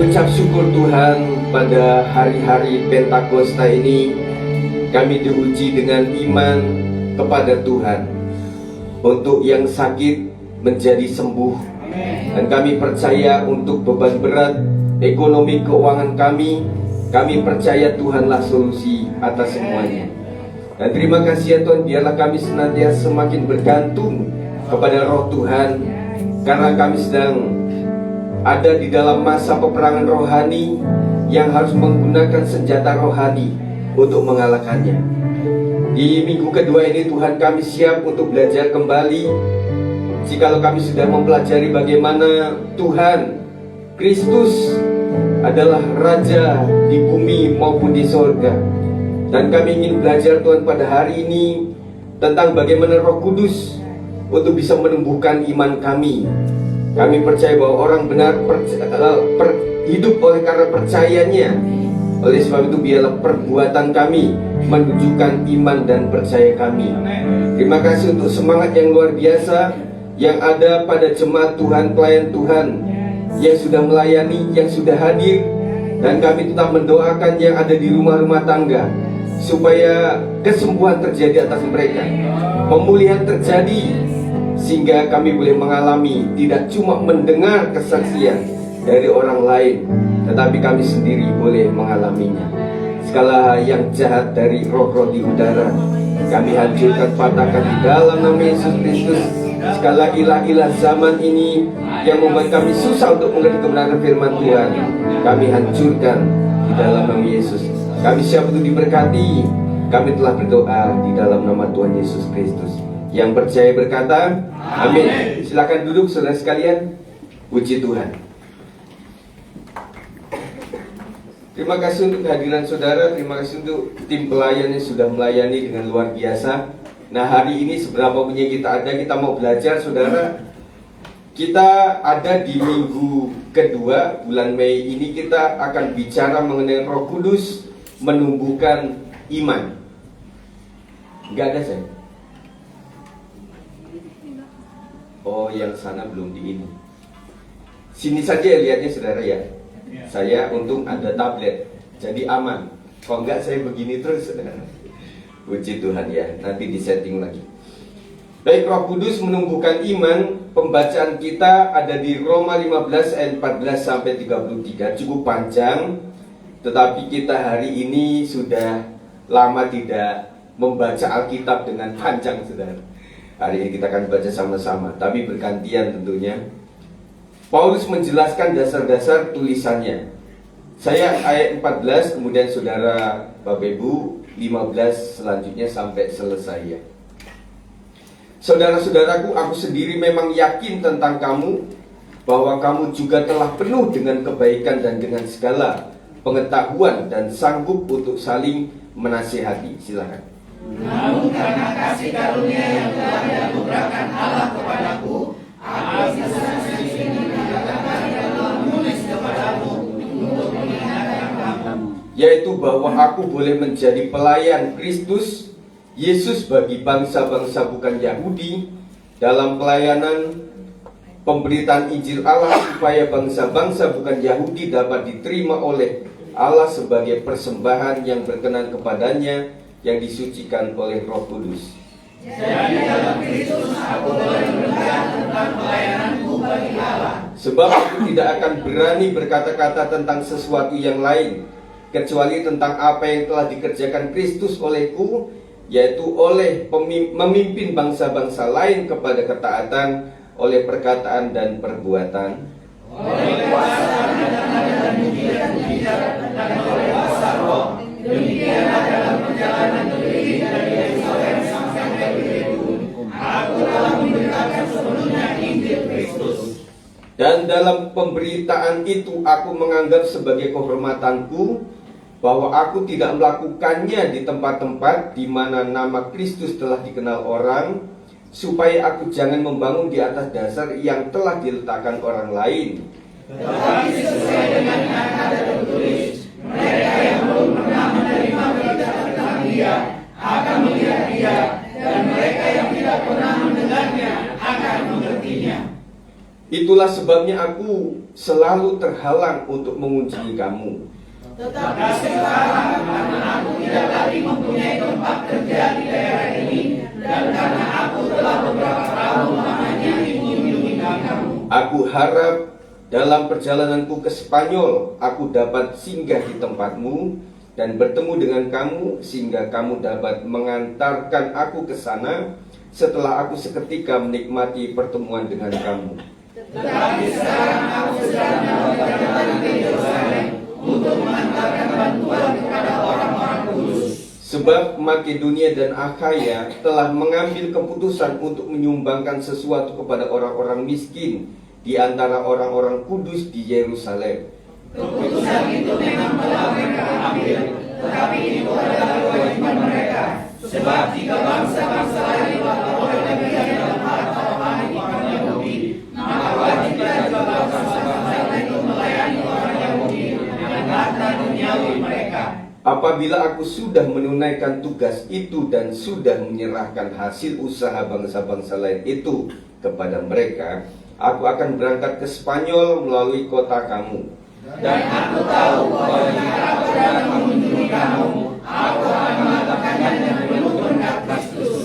mengucap syukur Tuhan pada hari-hari Pentakosta ini kami diuji dengan iman kepada Tuhan. Untuk yang sakit menjadi sembuh. Dan kami percaya untuk beban berat ekonomi keuangan kami percaya Tuhanlah solusi atas semuanya. Dan terima kasih ya Tuhan, biarlah kami senantiasa semakin bergantung kepada Roh Tuhan, karena kami sedang ada di dalam masa peperangan rohani yang harus menggunakan senjata rohani untuk mengalahkannya. Di minggu kedua ini Tuhan, kami siap untuk belajar kembali. Jikalau kami sudah mempelajari bagaimana Tuhan Kristus adalah Raja di bumi maupun di sorga, dan kami ingin belajar Tuhan pada hari ini tentang bagaimana Roh Kudus untuk bisa menumbuhkan iman kami. Kami percaya bahwa orang benar hidup oleh karena percayanya. Oleh sebab itu biarlah perbuatan kami menunjukkan iman dan percaya kami. Terima kasih untuk semangat yang luar biasa yang ada pada jemaat Tuhan, pelayan Tuhan yang sudah melayani, yang sudah hadir. Dan kami tetap mendoakan yang ada di rumah-rumah tangga, supaya kesembuhan terjadi atas mereka, pemulihan terjadi, sehingga kami boleh mengalami, tidak cuma mendengar kesaksian dari orang lain, tetapi kami sendiri boleh mengalaminya. Segala yang jahat dari roh-roh di udara kami hancurkan, patahkan di dalam nama Yesus Kristus. Segala ilah-ilah zaman ini yang membuat kami susah untuk mengerti kebenaran firman Tuhan, kami hancurkan di dalam nama Yesus. Kami siap untuk diberkati. Kami telah berdoa di dalam nama Tuhan Yesus Kristus. Yang percaya berkata amin. Silakan duduk saudara sekalian. Puji Tuhan. Terima kasih untuk kehadiran saudara. Terima kasih untuk tim pelayan yang sudah melayani dengan luar biasa. Nah, hari ini seberapa punya kita ada, kita mau belajar saudara. Kita ada di minggu kedua bulan Mei ini. Kita akan bicara mengenai Roh Kudus menumbuhkan iman. Enggak ada saya. Oh, yang sana belum di ini. Sini saja lihatnya saudara ya. Saya untung ada tablet, jadi aman. Kalau enggak saya begini terus saudara. Puji Tuhan ya, nanti disetting lagi. Baik, Roh Kudus menumbuhkan iman. Pembacaan kita ada di Roma 15 ayat 14 sampai 33. Cukup panjang, tetapi kita hari ini sudah lama tidak membaca Alkitab dengan panjang saudara. Hari ini kita akan baca sama-sama, tapi bergantian tentunya. Paulus menjelaskan dasar-dasar tulisannya. Saya ayat 14, kemudian saudara Bapak Ibu 15 selanjutnya sampai selesai ya. Saudara-saudaraku, aku sendiri memang yakin tentang kamu, bahwa kamu juga telah penuh dengan kebaikan dan dengan segala pengetahuan dan sanggup untuk saling menasihati. Silakan. Namun karena kasih karunia yang telah dianugerahkan Allah kepadaku, aku menulis kepadamu untuk mengingatkan kamu, yaitu bahwa aku boleh menjadi pelayan Kristus Yesus bagi bangsa-bangsa bukan Yahudi dalam pelayanan pemberitaan Injil Allah, supaya bangsa-bangsa bukan Yahudi dapat diterima oleh Allah sebagai persembahan yang berkenan kepadanya, yang disucikan oleh Roh Kudus. Jadi dalam Kristus aku boleh berbicara tentang pelayananku bagi Allah. Sebab aku tidak akan berani berkata-kata tentang sesuatu yang lain, kecuali tentang apa yang telah dikerjakan Kristus olehku, yaitu oleh memimpin bangsa-bangsa lain kepada ketaatan, oleh perkataan dan perbuatan, oleh kuasa dan mujizat dan oleh kuasa Roh. Demikianlah dalam perjalanan negeri dari Yerusalem sampai ke Yerusalem, aku telah memberitakan sepenuhnya Injil Kristus. Dan dalam pemberitaan itu aku menganggap sebagai kehormatanku bahwa aku tidak melakukannya di tempat-tempat di mana nama Kristus telah dikenal orang, supaya aku jangan membangun di atas dasar yang telah diletakkan orang lain. Tetapi sesuai dengan yang ada tertulis, mereka yang belum pernah menerima berita tentang Dia akan melihat Dia, dan mereka yang tidak pernah mendengarnya akan mengertinya. Itulah sebabnya aku selalu terhalang untuk mengunjungi kamu. Tetapi sekarang karena aku tidak lagi mempunyai tempat kerja di daerah ini, dan karena aku telah beberapa tahun lamanya mengunjungi kamu, Aku harap dalam perjalananku ke Spanyol, aku dapat singgah di tempatmu dan bertemu dengan kamu, sehingga kamu dapat mengantarkan aku ke sana setelah aku seketika menikmati pertemuan dengan kamu. tetapi sekarang aku sedang dalam perjalanan ke Yerusalem untuk mengantarkan bantuan kepada orang-orang kudus. Sebab Makedonia dan Akhaya telah mengambil keputusan untuk menyumbangkan sesuatu kepada orang-orang miskin di antara orang-orang kudus di Yerusalem. Keputusan itu memang telah mereka ambil, tetapi itu adalah kewajiban mereka. Sebab jika bangsa-bangsa lain memperoleh bagian dalam harta rohani orang Yahudi, maka wajib juga bangsa-bangsa lain melayani orang Yahudi dengan harta duniawi mereka. Apabila aku sudah menunaikan tugas itu dan sudah menyerahkan hasil usaha bangsa-bangsa lain itu kepada mereka, aku akan berangkat ke Spanyol melalui kota kamu. Dan aku tahu bahwa jika aku datang mengunjungi kamu, aku akan mengatakannya dengan penuh berkat Kristus.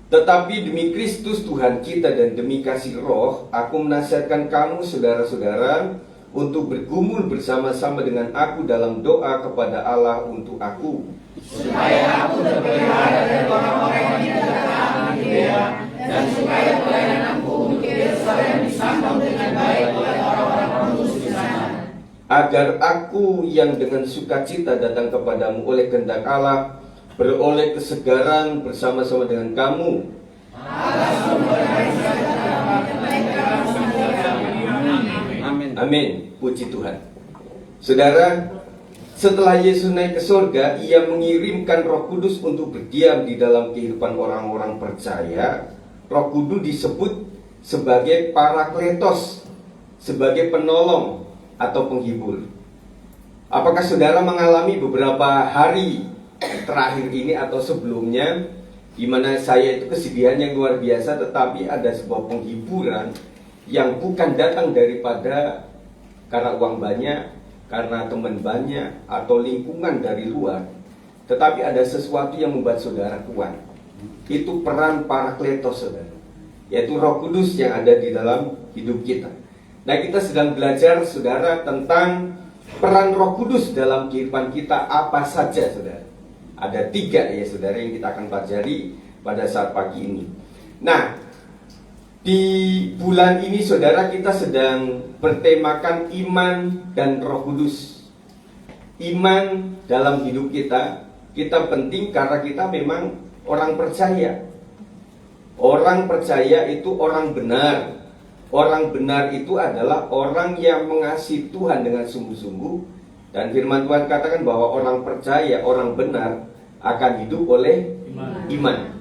Tetapi demi Kristus Tuhan kita dan demi kasih Roh, aku menasihatkan kamu saudara-saudara untuk bergumul bersama-sama dengan aku dalam doa kepada Allah untuk aku, Supaya aku terpelihara dari orang-orang yang tidak taat di Judea, dan supaya pelayananku untuk Yerusalem disambung dengan baik oleh orang-orang kudus di sana. agar aku yang dengan sukacita datang kepadamu oleh kehendak Allah beroleh kesegaran bersama-sama dengan kamu. Amin. Puji Tuhan. Saudara, setelah Yesus naik ke surga, ia mengirimkan Roh Kudus untuk berdiam di dalam kehidupan orang-orang percaya. Roh Kudus disebut sebagai Parakletos, sebagai penolong atau penghibur. Apakah saudara mengalami beberapa hari terakhir ini atau sebelumnya, di mana saya itu kesedihan yang luar biasa, tetapi ada sebuah penghiburan yang bukan datang daripada karena uang banyak, karena teman banyak, atau lingkungan dari luar, tetapi ada sesuatu yang membuat saudara kuat. Itu peran Parakletos, saudara, yaitu Roh Kudus yang ada di dalam hidup kita. Nah, kita sedang belajar, saudara, tentang peran Roh Kudus dalam kehidupan kita apa saja, saudara. Ada 3 ya, saudara, yang kita akan pelajari pada saat pagi ini. Nah, di bulan ini, saudara, kita sedang bertemakan iman dan Roh Kudus. Iman dalam hidup kita penting karena kita memang orang percaya. Orang percaya itu orang benar. Orang benar itu adalah orang yang mengasihi Tuhan dengan sungguh-sungguh. Dan firman Tuhan katakan bahwa orang percaya, orang benar akan hidup oleh iman.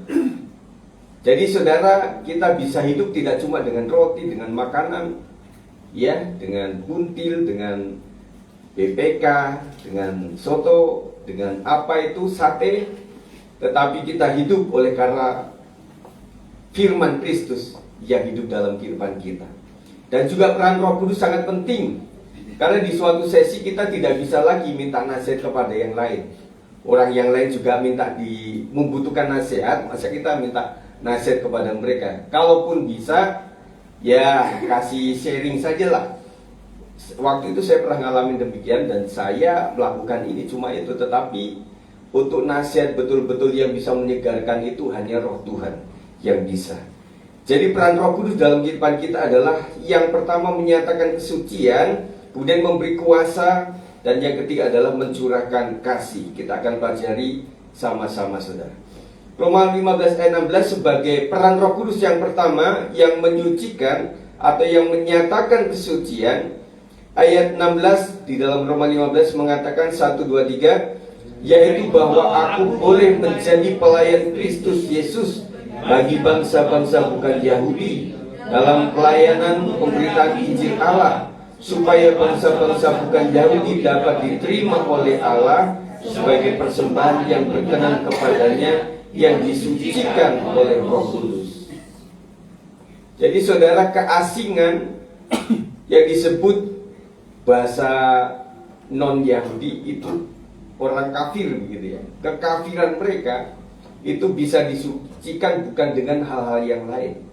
Jadi saudara, kita bisa hidup tidak cuma dengan roti, dengan makanan, ya, dengan buntil, dengan BPK, dengan soto, dengan apa itu, sate. Tetapi kita hidup oleh karena firman Kristus yang hidup dalam kehidupan kita. Dan juga peran Roh Kudus sangat penting, karena di suatu sesi kita tidak bisa lagi minta nasihat kepada yang lain. Orang yang lain juga membutuhkan nasihat, masa kita minta nasihat kepada mereka? Kalaupun bisa, ya kasih sharing sajalah. Waktu itu saya pernah ngalamin demikian dan saya melakukan ini cuma itu. Tetapi untuk nasihat betul-betul yang bisa menyegarkan itu hanya Roh Tuhan yang bisa. Jadi peran Roh Kudus dalam kehidupan kita adalah yang pertama menyatakan kesucian, kemudian memberi kuasa, dan yang ketiga adalah mencurahkan kasih. Kita akan pelajari sama-sama, saudara. Roma 15 ayat 16 sebagai peran Roh Kudus yang pertama yang menyucikan atau yang menyatakan kesucian. Ayat 16 di dalam Roma 15 mengatakan 1, 2, 3, yaitu bahwa aku boleh menjadi pelayan Kristus Yesus bagi bangsa-bangsa bukan Yahudi dalam pelayanan pemberitaan Injil Allah, supaya bangsa-bangsa bukan Yahudi dapat diterima oleh Allah sebagai persembahan yang berkenan kepadanya, yang disucikan oleh Roh Kudus. Jadi saudara, keasingan yang disebut bahasa non-Yahudi itu orang kafir begitu ya. Kekafiran mereka itu bisa disucikan bukan dengan hal-hal yang lain,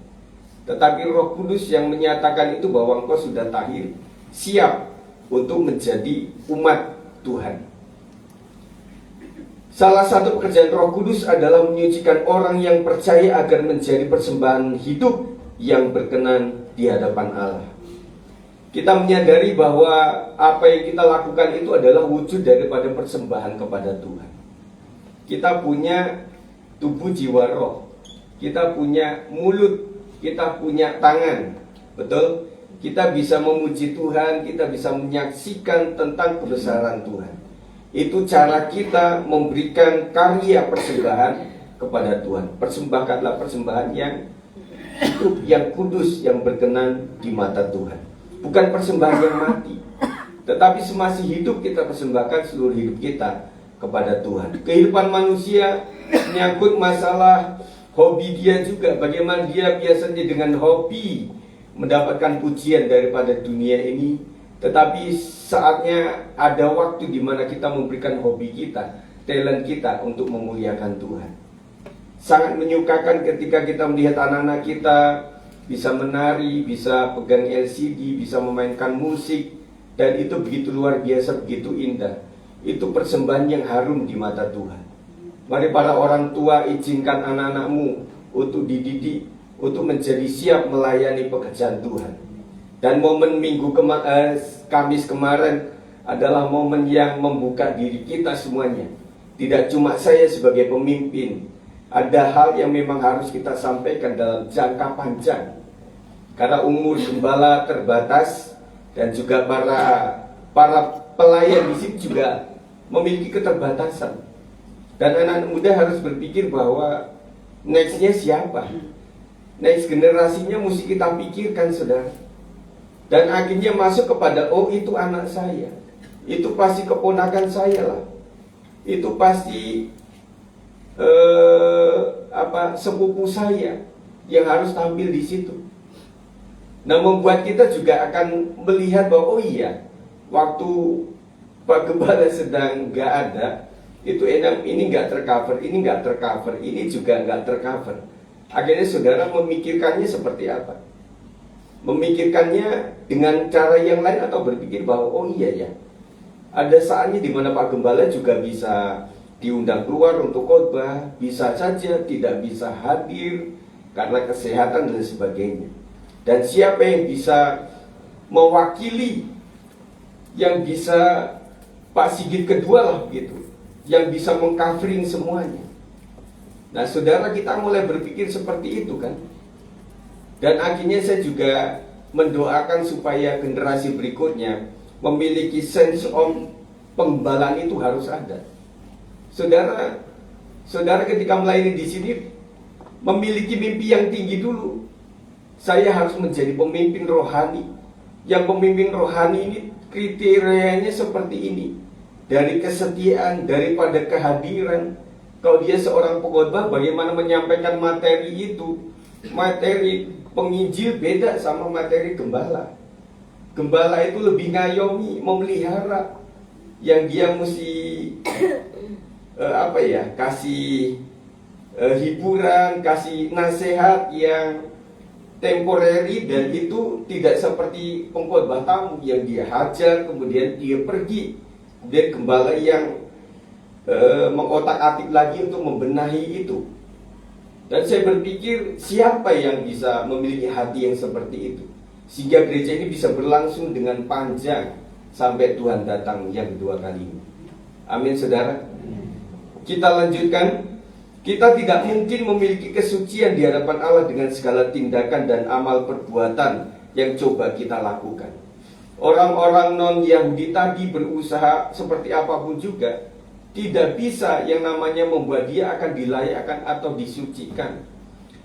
tetapi Roh Kudus yang menyatakan itu bahwa engkau sudah tahir, siap untuk menjadi umat Tuhan. Salah satu pekerjaan Roh Kudus adalah menyucikan orang yang percaya agar menjadi persembahan hidup yang berkenan di hadapan Allah. Kita menyadari bahwa apa yang kita lakukan itu adalah wujud daripada persembahan kepada Tuhan. Kita punya tubuh, jiwa, roh. Kita punya mulut, kita punya tangan. Betul? Kita bisa memuji Tuhan, kita bisa menyaksikan tentang kebesaran Tuhan. Itu cara kita memberikan karya persembahan kepada Tuhan. Persembahkanlah persembahan yang hidup, yang kudus, yang berkenan di mata Tuhan. Bukan persembahan yang mati, tetapi semasih hidup kita persembahkan seluruh hidup kita kepada Tuhan. Kehidupan manusia menyangkut masalah hobi dia juga. Bagaimana dia biasanya dengan hobi mendapatkan pujian daripada dunia ini. Tetapi saatnya ada waktu di mana kita memberikan hobi kita, talent kita untuk memuliakan Tuhan. Sangat menyukakan ketika kita melihat anak-anak kita bisa menari, bisa pegang LCD, bisa memainkan musik, dan itu begitu luar biasa, begitu indah. Itu persembahan yang harum di mata Tuhan. Mari para orang tua, izinkan anak-anakmu untuk dididik, untuk menjadi siap melayani pekerjaan Tuhan. Dan momen Kamis kemarin adalah momen yang membuka diri kita semuanya. Tidak cuma saya sebagai pemimpin, ada hal yang memang harus kita sampaikan dalam jangka panjang. Karena umur gembala terbatas dan juga para pelayan di sini juga memiliki keterbatasan. Dan anak muda harus berpikir bahwa next-nya siapa? Next generasinya mesti kita pikirkan, saudara. Dan akhirnya masuk kepada, oh itu anak saya, itu pasti keponakan saya lah, itu pasti sepupu saya yang harus tampil di situ. Nah, membuat kita juga akan melihat bahwa oh iya, waktu Pak Gembala sedang nggak ada, itu ini nggak tercover, ini nggak tercover, ini juga nggak tercover. Akhirnya saudara memikirkannya seperti apa? Memikirkannya dengan cara yang lain atau berpikir bahwa oh iya ya, ada saatnya di mana Pak Gembala juga bisa diundang keluar untuk khotbah, bisa saja tidak bisa hadir karena kesehatan dan sebagainya. Dan siapa yang bisa mewakili, yang bisa Pak Sigit kedua lah gitu, yang bisa mengcovering semuanya. Nah saudara, kita mulai berpikir seperti itu kan. Dan akhirnya saya juga mendoakan supaya generasi berikutnya memiliki sense of penggembalaan itu harus ada. Saudara ketika melayani di sini memiliki mimpi yang tinggi dulu. Saya harus menjadi pemimpin rohani. Yang pemimpin rohani ini kriterianya seperti ini. Dari kesetiaan, daripada kehadiran. Kalau dia seorang pengkhotbah, bagaimana menyampaikan materi itu? Materi penginjil beda sama materi gembala. Gembala itu lebih ngayomi, memelihara. Yang dia mesti kasih hiburan, kasih nasihat yang temporary, dan itu tidak seperti pengkhotbah tamu yang dia hajar kemudian dia pergi. Kemudian gembala yang mengotak-atik lagi untuk membenahi itu. Dan saya berpikir siapa yang bisa memiliki hati yang seperti itu, sehingga gereja ini bisa berlangsung dengan panjang sampai Tuhan datang yang kedua kali ini. Amin saudara. Kita lanjutkan. Kita tidak mungkin memiliki kesucian di hadapan Allah dengan segala tindakan dan amal perbuatan yang coba kita lakukan. Orang-orang non-Yahudi tadi berusaha seperti apapun juga, tidak bisa yang namanya membuat dia akan dilayakkan atau disucikan.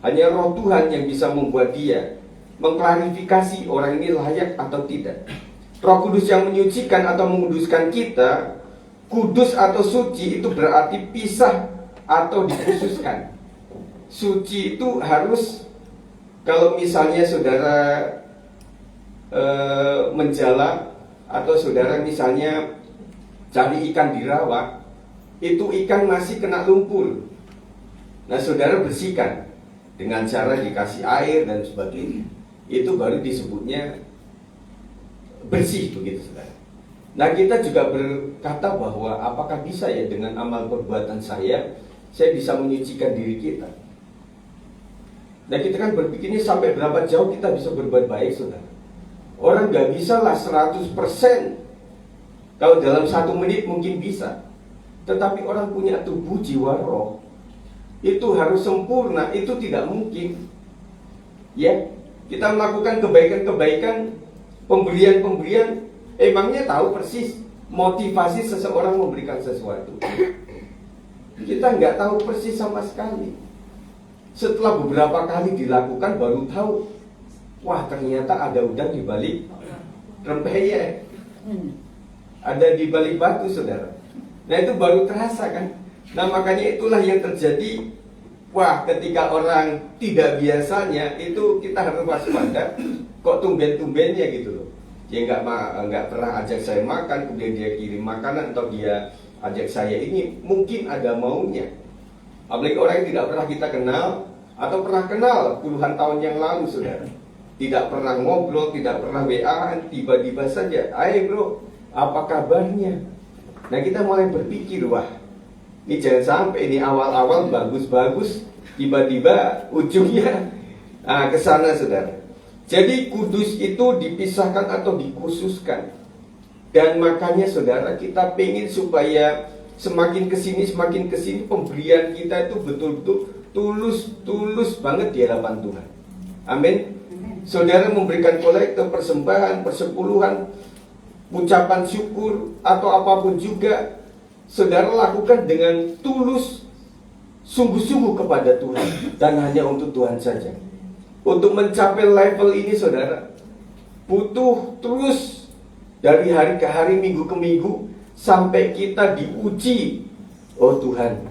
Hanya Roh Tuhan yang bisa membuat dia mengklarifikasi orang ini layak atau tidak. Roh Kudus yang menyucikan atau menguduskan kita. Kudus atau suci itu berarti pisah atau dikhususkan. Suci itu harus Kalau misalnya saudara menjala atau saudara misalnya cari ikan di rawa, itu ikan masih kena lumpur. Nah, saudara bersihkan dengan cara dikasih air dan sebagainya. Itu baru disebutnya bersih begitu, saudara. Nah, kita juga berkata bahwa apakah bisa ya dengan amal perbuatan saya bisa menyucikan diri kita. Nah, kita kan berpikirnya sampai berapa jauh kita bisa berbuat baik, saudara. Orang gak bisa lah 100%. Kalau dalam 1 menit mungkin bisa. Tetapi orang punya tubuh, jiwa, roh, itu harus sempurna, itu tidak mungkin. Ya, kita melakukan kebaikan-kebaikan, pemberian-pemberian, emangnya tahu persis motivasi seseorang memberikan sesuatu. Kita nggak tahu persis sama sekali. Setelah beberapa kali dilakukan baru tahu, wah ternyata ada udang di balik rempeyek, ada di balik batu, saudara. Nah, itu baru terasa kan. Nah, makanya itulah yang terjadi. Wah, ketika orang tidak biasanya itu kita harus waspada. Kok tumben-tumbennya gitu loh. Dia nggak pernah ajak saya makan, kemudian dia kirim makanan, atau dia ajak saya ini, mungkin ada maunya. Apalagi orang yang tidak pernah kita kenal, atau pernah kenal puluhan tahun yang lalu, saudara. Tidak pernah ngobrol, tidak pernah WA-an, tiba-tiba saja, "Hai bro, apa kabarnya?" Nah, kita mulai berpikir, wah, ini jangan sampai ini awal-awal bagus-bagus, tiba-tiba ujungnya ke sana, saudara. Jadi kudus itu dipisahkan atau dikhususkan. Dan makanya saudara, kita pengen supaya semakin kesini pemberian kita itu betul-betul tulus banget di hadapan Tuhan. Amin. Saudara memberikan kolekte, persembahan, persepuluhan, ucapan syukur atau apapun juga, saudara lakukan dengan tulus, sungguh-sungguh kepada Tuhan dan hanya untuk Tuhan saja. Untuk mencapai level ini, saudara, butuh terus dari hari ke hari, minggu ke minggu, sampai kita diuji. Oh Tuhan,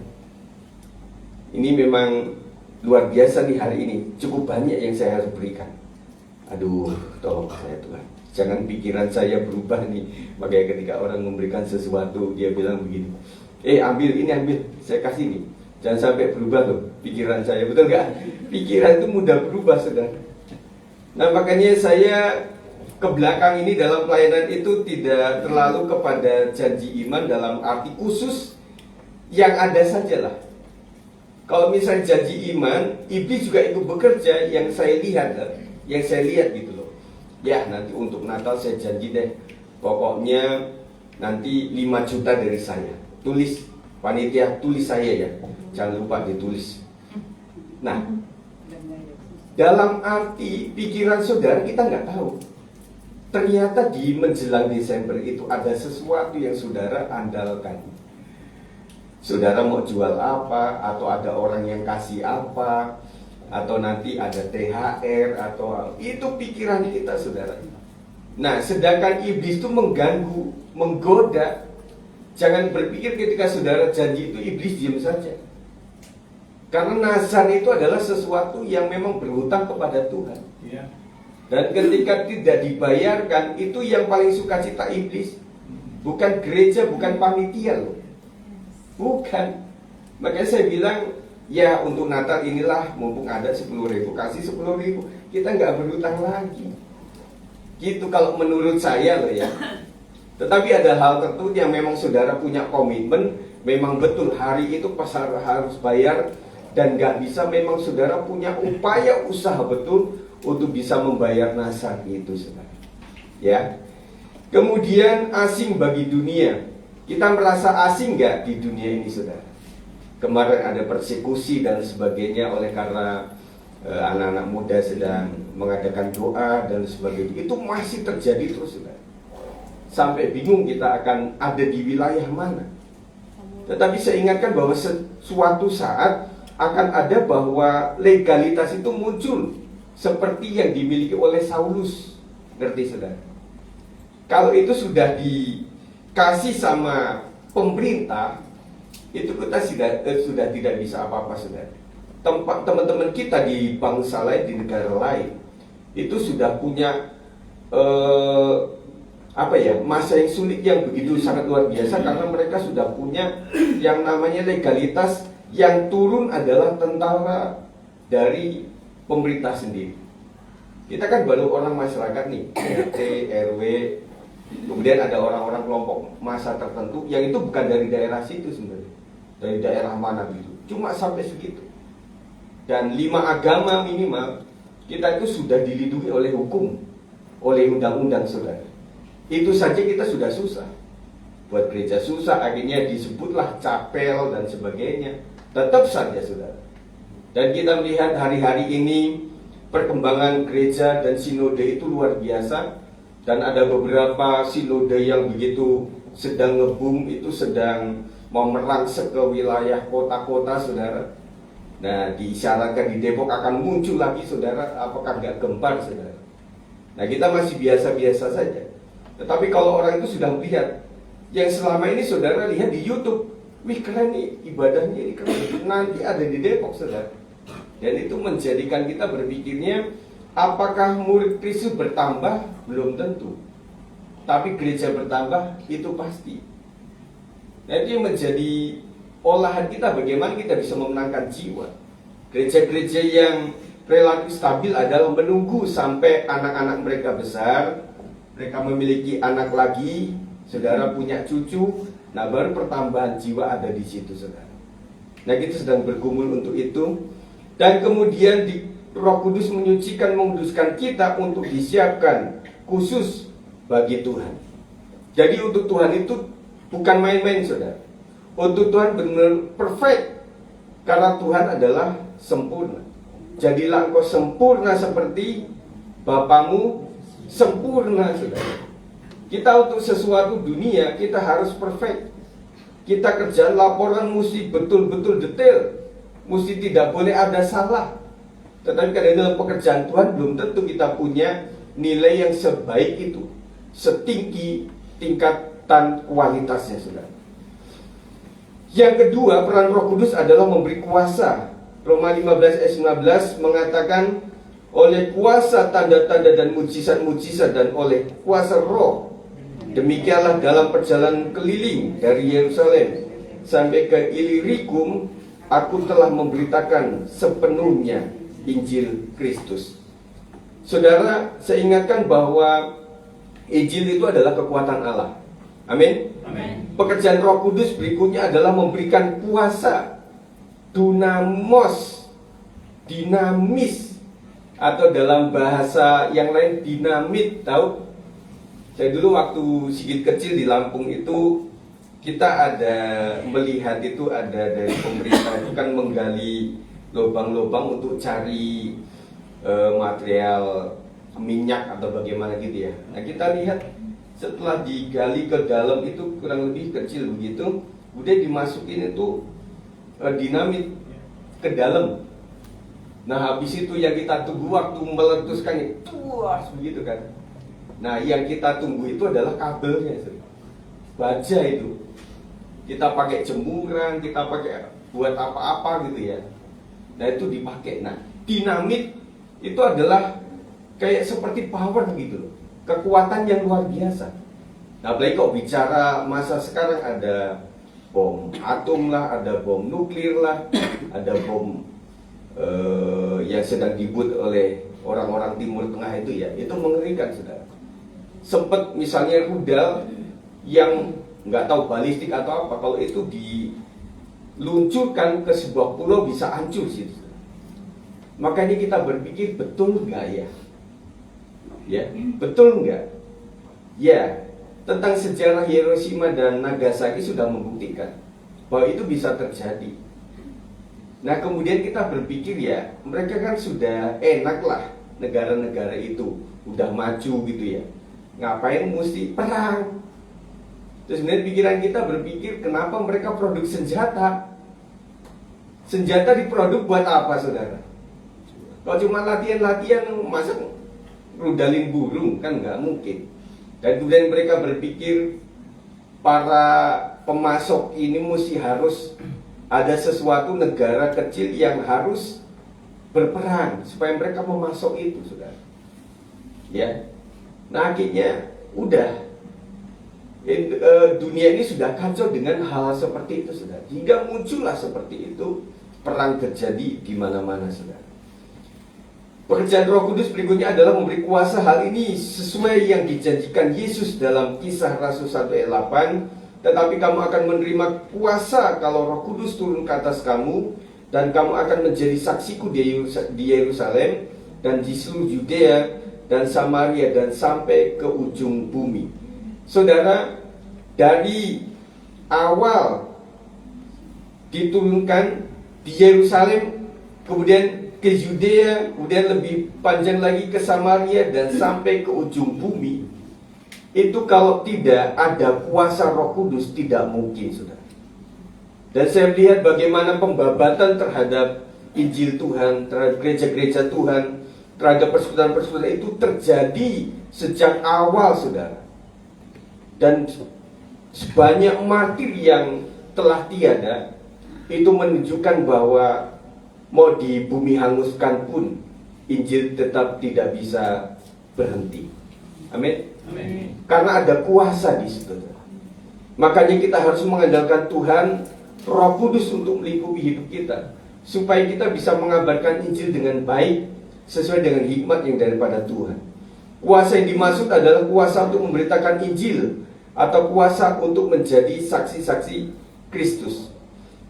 ini memang luar biasa nih hari ini, cukup banyak yang saya harus berikan. Aduh, tolong saya Tuhan, jangan pikiran saya berubah nih. Makanya ketika orang memberikan sesuatu, dia bilang begini, ambil ini, ambil, saya kasih nih. Jangan sampai berubah tuh pikiran saya, betul nggak? Pikiran itu mudah berubah, saudara. Nah, makanya saya ke belakang ini dalam pelayanan itu tidak terlalu kepada janji iman dalam arti khusus yang ada sajalah. Kalau misalnya janji iman, iblis juga ikut bekerja, yang saya lihat gitu loh. Ya, nanti untuk Natal saya janji deh, pokoknya nanti 5 juta dari saya. Tulis, panitia tulis saya ya, jangan lupa ditulis. Nah, dalam arti pikiran saudara kita nggak tahu. Ternyata di menjelang Desember itu ada sesuatu yang saudara andalkan. Saudara mau jual apa, atau ada orang yang kasih apa, atau nanti ada THR, atau itu pikiran kita, saudara. Nah, sedangkan iblis itu mengganggu, menggoda. Jangan berpikir ketika saudara janji itu iblis diam saja. Karena nazar itu adalah sesuatu yang memang berhutang kepada Tuhan. Iya. Dan ketika tidak dibayarkan, itu yang paling sukacita iblis. Bukan gereja, bukan panitia loh. Bukan. Makanya saya bilang, ya untuk Natal inilah, mumpung ada 10.000, kasih 10.000. Kita nggak berhutang lagi. Gitu kalau menurut saya loh ya. Tetapi ada hal tertentu yang memang saudara punya komitmen, memang betul hari itu pasar harus bayar, dan gak bisa memang saudara punya upaya usaha betul untuk bisa membayar nazar itu, saudara. Ya. Kemudian asing bagi dunia. Kita merasa asing gak di dunia ini, saudara? Kemarin ada persekusi dan sebagainya oleh karena anak-anak muda sedang mengadakan doa dan sebagainya. Itu masih terjadi terus, saudara. Sampai bingung kita akan ada di wilayah mana. Tetapi saya ingatkan bahwa suatu saat akan ada bahwa legalitas itu muncul seperti yang dimiliki oleh Saulus. Ngerti, saudara? Kalau itu sudah dikasih sama pemerintah, itu kita sudah tidak bisa apa-apa, saudara. tempat teman-teman kita di bangsa lain, di negara lain, itu sudah punya masa yang sulit yang begitu sangat luar biasa, karena mereka sudah punya yang namanya legalitas. Yang turun adalah tentara dari pemerintah sendiri. Kita kan baru orang masyarakat nih, RT, RW, kemudian ada orang-orang kelompok massa tertentu yang itu bukan dari daerah situ sebenarnya, dari daerah mana gitu, cuma sampai segitu. Dan 5 agama minimal kita itu sudah dilindungi oleh hukum, oleh undang-undang, saudara. Itu saja kita sudah susah. Buat gereja susah, akhirnya disebutlah capel dan sebagainya. Tetap saja, saudara. Dan kita melihat hari-hari ini perkembangan gereja dan sinode itu luar biasa. Dan ada beberapa sinode yang begitu sedang ngebum, itu sedang mau merangsek ke wilayah kota-kota, saudara. Nah, diisyaratkan di Depok akan muncul lagi, saudara. Apakah nggak gempar, saudara? Nah, kita masih biasa-biasa saja. Tetapi kalau orang itu sudah melihat yang selama ini saudara lihat di YouTube, wih keren nih ibadahnya, ini keren, nanti ada di Depok, saudara. Dan itu menjadikan kita berpikirnya, apakah murid Kristus bertambah? Belum tentu. Tapi gereja bertambah, itu pasti. Jadi menjadi olahan kita, bagaimana kita bisa memenangkan jiwa. Gereja-gereja yang relatif stabil adalah menunggu sampai anak-anak mereka besar, mereka memiliki anak lagi, saudara punya cucu, nah baru pertambahan jiwa ada di situ, saudara. Nah, kita sedang bergumul untuk itu. Dan kemudian Roh Kudus menyucikan, menguduskan kita untuk disiapkan khusus bagi Tuhan. Jadi untuk Tuhan itu bukan main-main, saudara. Untuk Tuhan benar perfect, karena Tuhan adalah sempurna. Jadilah engkau sempurna seperti Bapamu sempurna, saudara. Kita untuk sesuatu dunia, kita harus perfect. Kita kerjaan laporan mesti betul-betul detail, mesti tidak boleh ada salah. Tetapi karena dalam pekerjaan Tuhan belum tentu kita punya nilai yang sebaik itu, setinggi tingkatan kualitasnya, saudara. Yang kedua, peran Roh Kudus adalah memberi kuasa. Roma 15 ayat 19 mengatakan, oleh kuasa tanda-tanda dan mujizat-mujizat dan oleh kuasa Roh, demikianlah dalam perjalanan keliling dari Yerusalem sampai ke Ilirikum, aku telah memberitakan sepenuhnya Injil Kristus. Saudara, saya ingatkan bahwa Injil itu adalah kekuatan Allah. Amin. Amin. Pekerjaan Roh Kudus berikutnya adalah memberikan kuasa, dunamos, dinamis, atau dalam bahasa yang lain dinamit. Tahu? Saya dulu waktu sedikit kecil di Lampung itu, kita ada melihat itu ada dari pemerintah itu kan menggali lubang-lubang untuk cari material minyak atau bagaimana gitu ya. Nah, kita lihat setelah digali ke dalam itu kurang lebih kecil begitu, udah dimasukin itu dinamit ke dalam. Nah, habis itu yang kita tunggu waktu meletuskannya, tuas begitu kan. Nah, yang kita tunggu itu adalah kabelnya, baja itu. Kita pakai jemuran, kita pakai buat apa-apa gitu ya. Nah, itu dipakai. Nah, dinamit itu adalah kayak seperti power gitu loh, kekuatan yang luar biasa. Nah, apalagi kok bicara masa sekarang, ada bom atom lah, ada bom nuklir lah, ada bom yang sedang dibuat oleh orang-orang Timur Tengah itu ya, itu mengerikan, saudara. Sempet misalnya rudal yang nggak tahu balistik atau apa, kalau itu diluncurkan ke sebuah pulau bisa hancur sih. Makanya kita berpikir, betul nggak ya? Ya, betul nggak? Ya, tentang sejarah Hiroshima dan Nagasaki sudah membuktikan bahwa itu bisa terjadi. Nah, kemudian kita berpikir ya, mereka kan sudah enak lah, negara-negara itu udah maju gitu ya, ngapain mesti perang? Terus kemudian pikiran kita berpikir, kenapa mereka produk senjata? Senjata diproduk buat apa, saudara? Kalau cuma latihan-latihan, masa rudalin burung? Kan nggak mungkin. Dan kemudian mereka berpikir, para pemasok ini mesti harus ada sesuatu negara kecil yang harus berperang supaya mereka mau masuk itu, saudara. Ya, nah akhirnya udah dunia ini sudah kacau dengan hal seperti itu, saudara. Hingga muncullah seperti itu, perang terjadi di mana-mana, saudara. Pekerjaan Roh Kudus berikutnya adalah memberi kuasa. Hal ini sesuai yang dijanjikan Yesus dalam Kisah Rasul 1 ayat 8. Tetapi kamu akan menerima kuasa kalau Roh Kudus turun ke atas kamu, dan kamu akan menjadi saksiku di Yerusalem dan di seluruh Yudea dan Samaria dan sampai ke ujung bumi. Saudara, dari awal diturunkan di Yerusalem, kemudian ke Yudea, kemudian lebih panjang lagi ke Samaria dan sampai ke ujung bumi. Itu kalau tidak ada kuasa Roh Kudus tidak mungkin, saudara. Dan saya melihat bagaimana pembabatan terhadap Injil Tuhan, terhadap gereja-gereja Tuhan, terhadap persekutuan-persekutuan itu terjadi sejak awal, saudara. Dan sebanyak martir yang telah tiada, itu menunjukkan bahwa mau di bumi hanguskan pun Injil tetap tidak bisa berhenti. Amin. Amin. Karena ada kuasa di situ. Makanya kita harus mengandalkan Tuhan, Roh Kudus untuk melingkupi hidup kita, supaya kita bisa mengabarkan Injil dengan baik sesuai dengan hikmat yang daripada Tuhan. Kuasa yang dimaksud adalah kuasa untuk memberitakan Injil atau kuasa untuk menjadi saksi-saksi Kristus.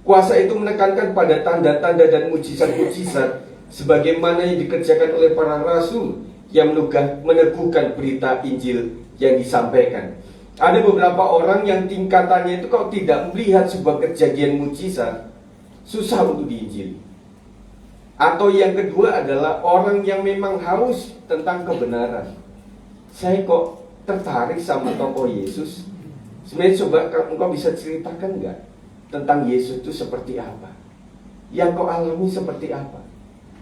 Kuasa itu menekankan pada tanda-tanda dan mujizat-mujizat sebagaimana yang dikerjakan oleh para rasul yang meneguhkan berita Injil yang disampaikan. Ada beberapa orang yang tingkatannya itu kalau tidak melihat sebuah kejadian mujizat, susah untuk diinjili. Atau yang kedua adalah orang yang memang haus tentang kebenaran. Saya kok tertarik sama tokoh Yesus. Sebenarnya coba engkau bisa ceritakan nggak tentang Yesus itu seperti apa? Yang kau alami seperti apa?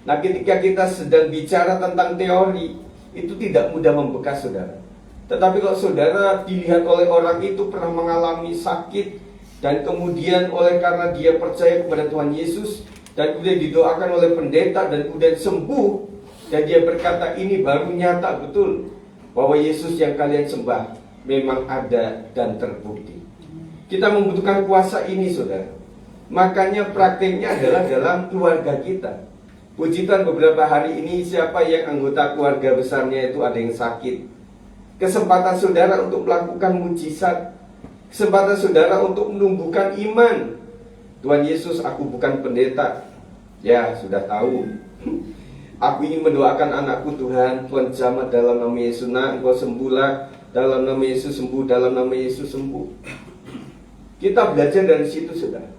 Nah, ketika kita sedang bicara tentang teori, itu tidak mudah membekas, saudara. Tetapi kalau saudara dilihat oleh orang itu pernah mengalami sakit, dan kemudian oleh karena dia percaya kepada Tuhan Yesus, dan kemudian didoakan oleh pendeta, dan kemudian sembuh, dan dia berkata ini baru nyata betul bahwa Yesus yang kalian sembah memang ada dan terbukti. Kita membutuhkan kuasa ini, saudara. Makanya praktiknya adalah dalam keluarga kita. Puji Tuhan, beberapa hari ini siapa yang anggota keluarga besarnya itu ada yang sakit, kesempatan saudara untuk melakukan mujizat, kesempatan saudara untuk menumbuhkan iman. Tuhan Yesus, aku bukan pendeta. Ya, sudah tahu. Aku ingin mendoakan anakku, Tuhan. Tuhan jamah dalam nama Yesus, nak, engkau sembuhlah. Dalam nama Yesus sembuh, dalam nama Yesus sembuh. Kita belajar dari situ, saudara.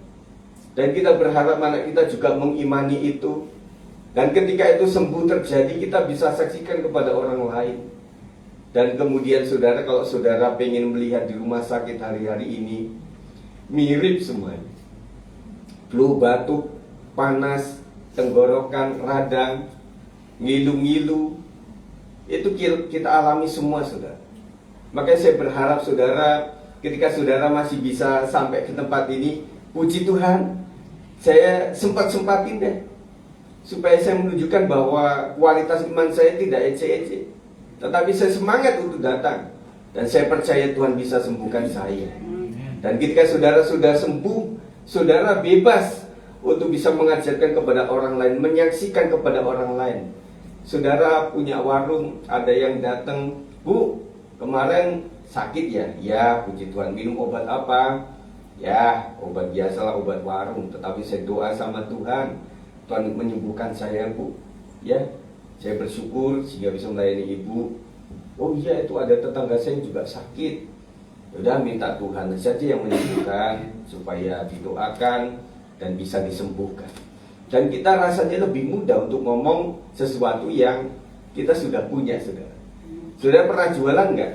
Dan kita berharap anak kita juga mengimani itu. Dan ketika itu sembuh terjadi, kita bisa saksikan kepada orang lain. Dan kemudian saudara, kalau saudara pengen melihat di rumah sakit hari-hari ini, mirip semuanya. Flu, batuk, panas, tenggorokan, radang, ngilu-ngilu. Itu kita alami semua, saudara. Makanya saya berharap saudara, ketika saudara masih bisa sampai ke tempat ini, puji Tuhan, saya sempat-sempatin deh, supaya saya menunjukkan bahwa kualitas iman saya tidak ece-ece, tetapi saya semangat untuk datang. Dan saya percaya Tuhan bisa sembuhkan saya. Dan ketika saudara sudah sembuh, saudara bebas untuk bisa mengajarkan kepada orang lain, menyaksikan kepada orang lain. Saudara punya warung, ada yang datang, Bu, kemarin sakit ya? Ya, puji Tuhan. Minum obat apa? Ya, obat biasalah, obat warung. Tetapi saya doa sama Tuhan, Tuhan menyembuhkan saya, Bu. Ya, saya bersyukur sehingga bisa melayani Ibu. Oh iya, itu ada tetangga saya yang juga sakit. Udah, minta Tuhan saja yang menyembuhkan, supaya didoakan dan bisa disembuhkan. Dan kita rasanya lebih mudah untuk ngomong sesuatu yang kita sudah punya, saudara. Saudara pernah jualan nggak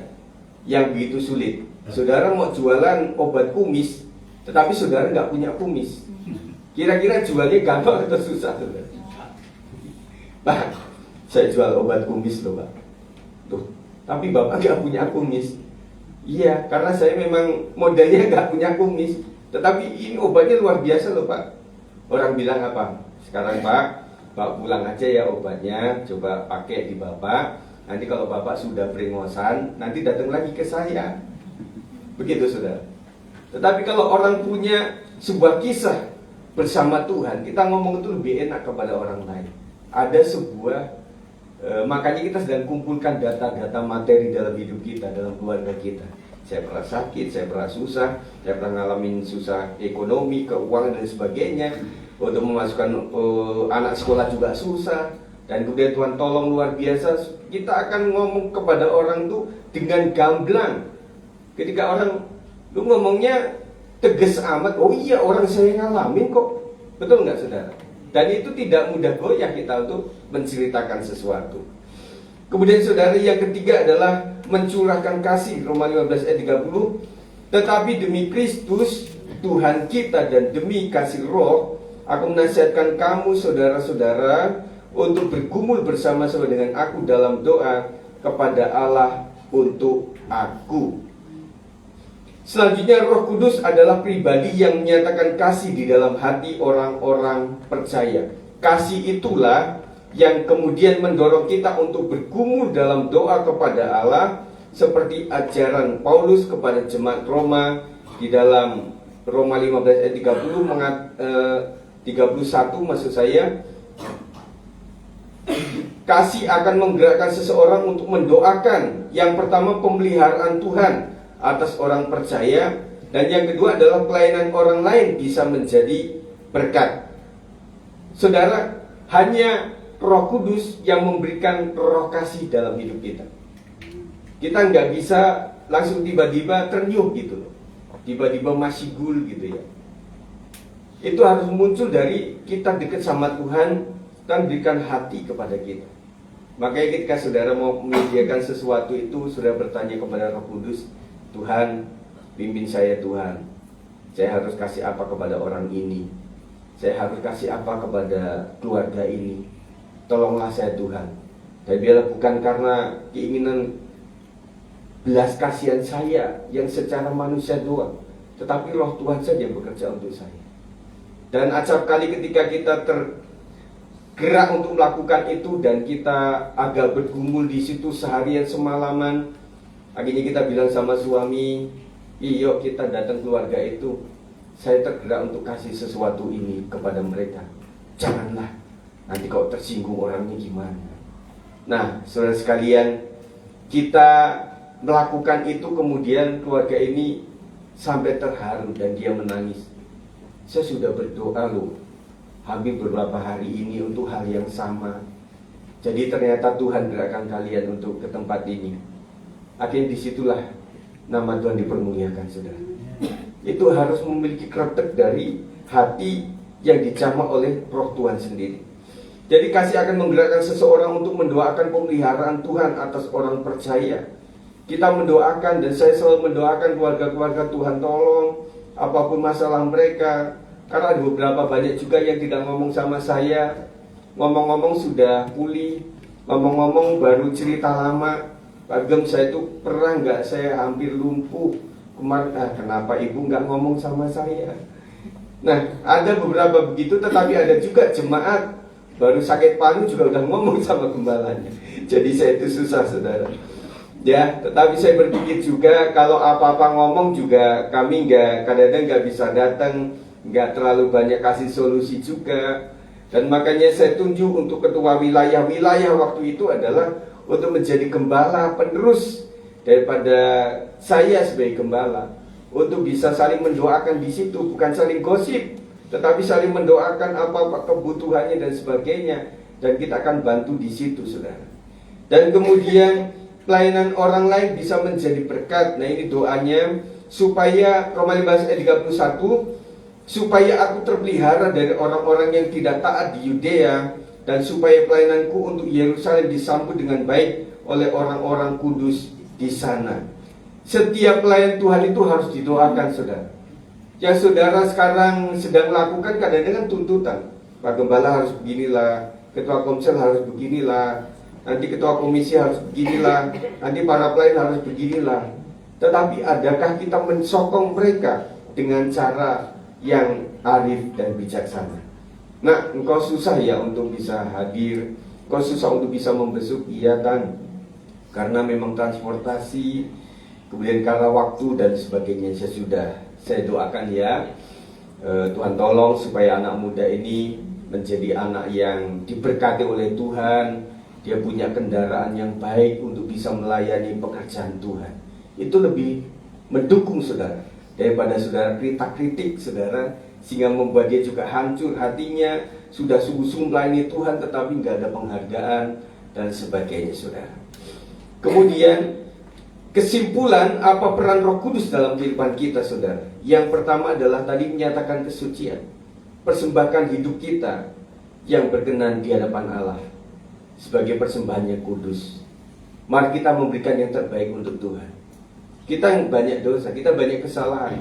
yang begitu sulit? Saudara mau jualan obat kumis, tetapi saudara nggak punya kumis. Kira-kira jualnya gampang atau susah, saudara? Pak, saya jual obat kumis loh, Pak. Tuh, tapi Bapak nggak punya kumis. Iya, karena saya memang modalnya nggak punya kumis. Tetapi ini obatnya luar biasa loh, Pak. Orang bilang apa? Sekarang Pak pulang aja ya obatnya, coba pakai di Bapak. Nanti kalau Bapak sudah beringosan, nanti datang lagi ke saya. Begitu saudara. Tetapi kalau orang punya sebuah kisah bersama Tuhan, kita ngomong itu lebih enak kepada orang lain. Ada sebuah makanya kita sedang kumpulkan data-data materi dalam hidup kita, dalam keluarga kita. Saya pernah sakit, saya pernah susah, saya pernah ngalamin susah ekonomi, keuangan dan sebagainya. Untuk memasukkan anak sekolah juga susah. Dan kemudian Tuhan tolong luar biasa. Kita akan ngomong kepada orang itu dengan gamblang. Ketika orang lu ngomongnya tegas amat, oh iya orang saya ngalamin kok. Betul nggak saudara? Dan itu tidak mudah goyah kita untuk menceritakan sesuatu. Kemudian saudara, yang ketiga adalah mencurahkan kasih, Roma 15 ayat 30. Tetapi demi Kristus Tuhan kita dan demi kasih Roh, aku menasihatkan kamu saudara-saudara untuk bergumul bersama-sama dengan aku dalam doa kepada Allah untuk aku. Selanjutnya, Roh Kudus adalah pribadi yang menyatakan kasih di dalam hati orang-orang percaya. Kasih itulah yang kemudian mendorong kita untuk bergumul dalam doa kepada Allah, seperti ajaran Paulus kepada jemaat Roma di dalam Roma 15 ayat 31 maksud saya. Kasih akan menggerakkan seseorang untuk mendoakan, yang pertama pemeliharaan Tuhan atas orang percaya, dan yang kedua adalah pelayanan orang lain bisa menjadi berkat. Saudara, hanya Roh Kudus yang memberikan roh kasih dalam hidup kita. Kita nggak bisa langsung tiba-tiba ternyuh gitu loh, tiba-tiba masigul gitu ya. Itu harus muncul dari kita dekat sama Tuhan dan berikan hati kepada kita. Makanya ketika saudara mau menyediakan sesuatu itu, saudara bertanya kepada Roh Kudus, Tuhan, pimpin saya Tuhan. Saya harus kasih apa kepada orang ini? Saya harus kasih apa kepada keluarga ini? Tolonglah saya Tuhan. Dan biarlah bukan karena keinginan belas kasihan saya yang secara manusia doang, tetapi Roh Tuhan saja yang bekerja untuk saya. Dan acap kali ketika kita tergerak untuk melakukan itu dan kita agak bergumul di situ seharian semalaman, akhirnya kita bilang sama suami, iyo kita datang keluarga itu, saya tergerak untuk kasih sesuatu ini kepada mereka. Janganlah, nanti kalau tersinggung orangnya gimana. Nah, saudara sekalian, kita melakukan itu, kemudian keluarga ini sampai terharu dan dia menangis. Saya sudah berdoa loh, hampir beberapa hari ini untuk hal yang sama. Jadi ternyata Tuhan gerakkan kalian untuk ke tempat ini. Akhirnya disitulah nama Tuhan dipermuliakan, saudara. Itu harus memiliki kretek dari hati yang dijamah oleh Roh Tuhan sendiri. Jadi kasih akan menggerakkan seseorang untuk mendoakan pemeliharaan Tuhan atas orang percaya. Kita mendoakan, dan saya selalu mendoakan keluarga-keluarga Tuhan, tolong apapun masalah mereka. Karena ada beberapa banyak juga yang tidak ngomong sama saya. Ngomong-ngomong sudah pulih, ngomong-ngomong baru cerita lama. Pak Gem, saya itu pernah nggak, saya hampir lumpuh kemarin. Kenapa ibu nggak ngomong sama saya? Nah, ada beberapa begitu, tetapi ada juga jemaat baru sakit paru juga udah ngomong sama gembalanya. Jadi saya itu susah, saudara. Ya, tetapi saya berpikir juga kalau apa-apa ngomong juga kami kadang-kadang nggak bisa datang, nggak terlalu banyak kasih solusi juga. Dan makanya saya tunjuk untuk ketua wilayah-wilayah waktu itu adalah untuk menjadi gembala penerus daripada saya sebagai gembala, untuk bisa saling mendoakan di situ, bukan saling gosip, tetapi saling mendoakan apa kebutuhannya dan sebagainya, dan kita akan bantu di situ, saudara. Dan kemudian pelayanan orang lain bisa menjadi berkat. Nah, ini doanya supaya Roma 15 ayat 31, supaya aku terpelihara dari orang-orang yang tidak taat di Yudea, dan supaya pelayananku untuk Yerusalem disambut dengan baik oleh orang-orang kudus di sana. Setiap pelayan Tuhan itu harus didoakan, saudara. Yang saudara sekarang sedang lakukan kadang-kadang tuntutan. Pak Gembala harus beginilah, Ketua Komsel harus beginilah, nanti Ketua Komisi harus beginilah, nanti para pelayan harus beginilah. Tetapi adakah kita mensokong mereka dengan cara yang arif dan bijaksana? "Nak, engkau susah ya untuk bisa hadir, engkau susah untuk bisa membesuk." "Iya kan, karena memang transportasi, kemudian karena waktu dan sebagainya." Saya doakan ya, Tuhan tolong supaya anak muda ini menjadi anak yang diberkati oleh Tuhan. Dia punya kendaraan yang baik untuk bisa melayani pekerjaan Tuhan. Itu lebih mendukung saudara daripada saudara kritik saudara, sehingga membuat dia juga hancur hatinya, sudah sungguh-sungguh melayani Tuhan tetapi nggak ada penghargaan dan sebagainya saudara. Kemudian kesimpulan, apa peran Roh Kudus dalam kehidupan kita saudara? Yang pertama adalah tadi menyatakan kesucian, persembahkan hidup kita yang berkenan di hadapan Allah sebagai persembahan yang kudus. Mari kita memberikan yang terbaik untuk Tuhan. Kita yang banyak dosa, kita banyak kesalahan,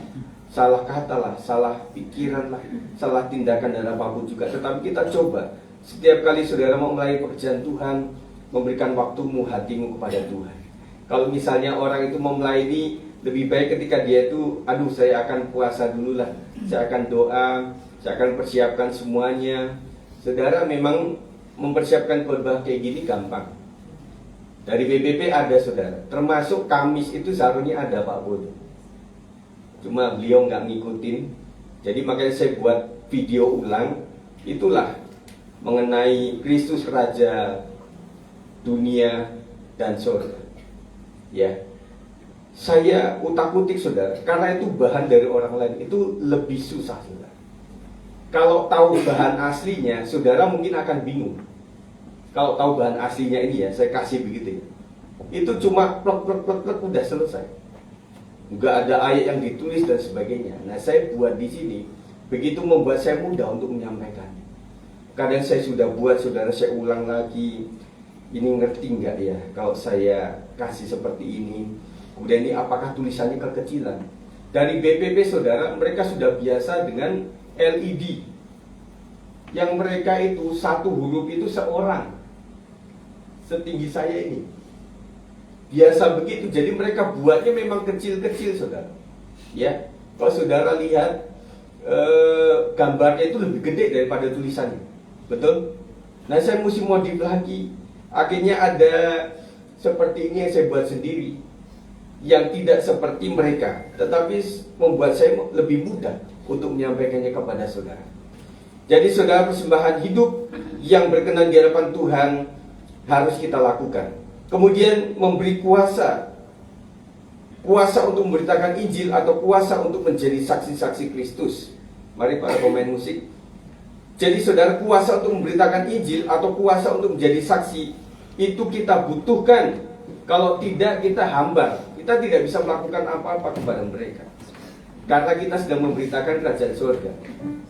salah kata lah, salah pikiran lah, salah tindakan dan apapun juga. Tetapi kita coba setiap kali saudara mau melayani pekerjaan Tuhan, memberikan waktumu, hatimu kepada Tuhan. Kalau misalnya orang itu mau melayani, lebih baik ketika dia itu, aduh saya akan puasa dulu lah, saya akan doa, saya akan persiapkan semuanya. Saudara, memang mempersiapkan khotbah kayak gini gampang. Dari BPP ada saudara, termasuk Kamis itu seharusnya ada Pak Bodo. Cuma beliau nggak ngikutin, jadi makanya saya buat video ulang. Itulah mengenai Kristus Raja dunia dan surga. Ya, saya utak-utik saudara, karena itu bahan dari orang lain itu lebih susah saudara. Kalau tahu bahan aslinya, saudara mungkin akan bingung. Kalau tahu bahan aslinya ini ya, saya kasih begitu ya, itu cuma plek udah selesai. Nggak ada ayat yang ditulis dan sebagainya. Nah, saya buat di sini, begitu membuat saya mudah untuk menyampaikannya. Kadang saya sudah buat saudara, saya ulang lagi. Ini ngerti nggak ya kalau saya kasih seperti ini? Kemudian ini apakah tulisannya kekecilan? Dari BPP saudara, mereka sudah biasa dengan LED, yang mereka itu satu huruf itu seorang, setinggi saya ini. Biasa begitu, jadi mereka buatnya memang kecil-kecil saudara. Ya, kalau saudara lihat gambarnya itu lebih gede daripada tulisannya, betul? Nah, saya mesti modif lagi. Akhirnya ada seperti ini yang saya buat sendiri, yang tidak seperti mereka, tetapi membuat saya lebih mudah untuk menyampaikannya kepada saudara. Jadi saudara, persembahan hidup yang berkenan di hadapan Tuhan harus kita lakukan. Kemudian memberi kuasa untuk memberitakan Injil atau kuasa untuk menjadi saksi-saksi Kristus. Mari para pemain musik. Jadi saudara, kuasa untuk memberitakan Injil atau kuasa untuk menjadi saksi itu kita butuhkan. Kalau tidak, kita hambar. Kita tidak bisa melakukan apa-apa kepada mereka, karena kita sedang memberitakan kerajaan surga.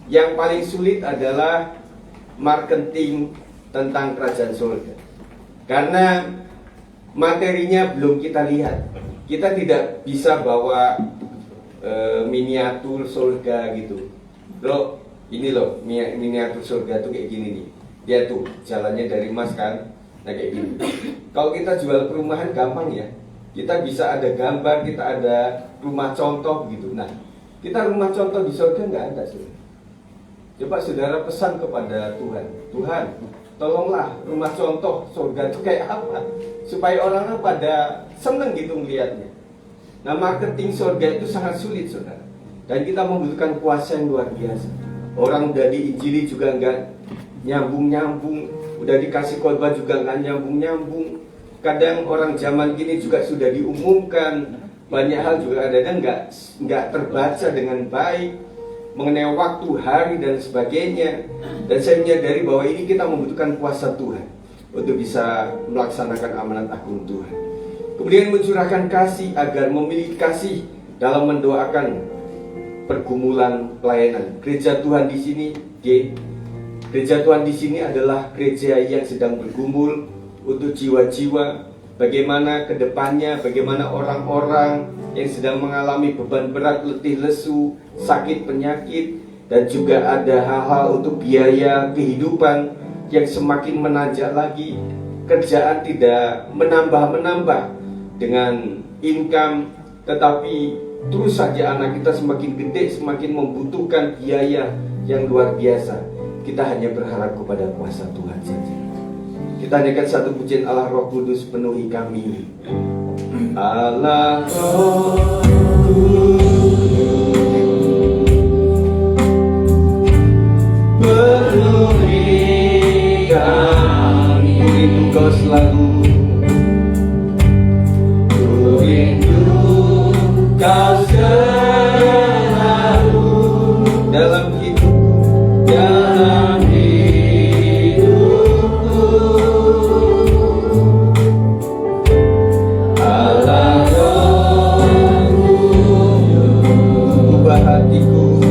Yang paling sulit adalah marketing tentang kerajaan surga, karena materinya belum kita lihat. Kita tidak bisa bawa miniatur surga gitu. Loh, ini loh miniatur surga tuh kayak gini nih. Dia tuh jalannya dari emas kan, nah kayak gini. Kalau kita jual perumahan gampang ya. Kita bisa ada gambar, kita ada rumah contoh gitu. Nah, kita rumah contoh di surga nggak ada saudara. Coba saudara pesan kepada Tuhan, Tuhan, tolonglah rumah contoh surga itu kayak apa, supaya orang pada seneng gitu melihatnya. Nah, marketing surga itu sangat sulit saudara, dan kita membutuhkan kuasa yang luar biasa. Orang udah diinjili juga nggak nyambung-nyambung, udah dikasih khotbah juga nggak nyambung-nyambung. Kadang orang zaman kini juga sudah diumumkan banyak hal juga kadang nggak terbaca dengan baik mengenai waktu, hari dan sebagainya. Dan saya menyadari bahwa ini kita membutuhkan kuasa Tuhan untuk bisa melaksanakan amanat agung Tuhan. Kemudian mencurahkan kasih agar memiliki kasih dalam mendoakan pergumulan pelayanan. Gereja Tuhan di sini, gereja Tuhan di sini adalah gereja yang sedang bergumul untuk jiwa-jiwa, bagaimana kedepannya, bagaimana orang-orang yang sedang mengalami beban berat, letih lesu, sakit penyakit, dan juga ada hal-hal untuk biaya kehidupan yang semakin menanjak lagi. Kerjaan tidak menambah dengan income, tetapi terus saja anak kita semakin gede, semakin membutuhkan biaya yang luar biasa. kita hanya berharap kepada kuasa Tuhan saja. Kita nyanyikan satu pujian Allah Roh Kudus penuhi kami. Allah Roh penuhi kami. Rindu Kau selalu, ku rindu Kau selalu dalam hidupku. Allah Roh ubah hatiku,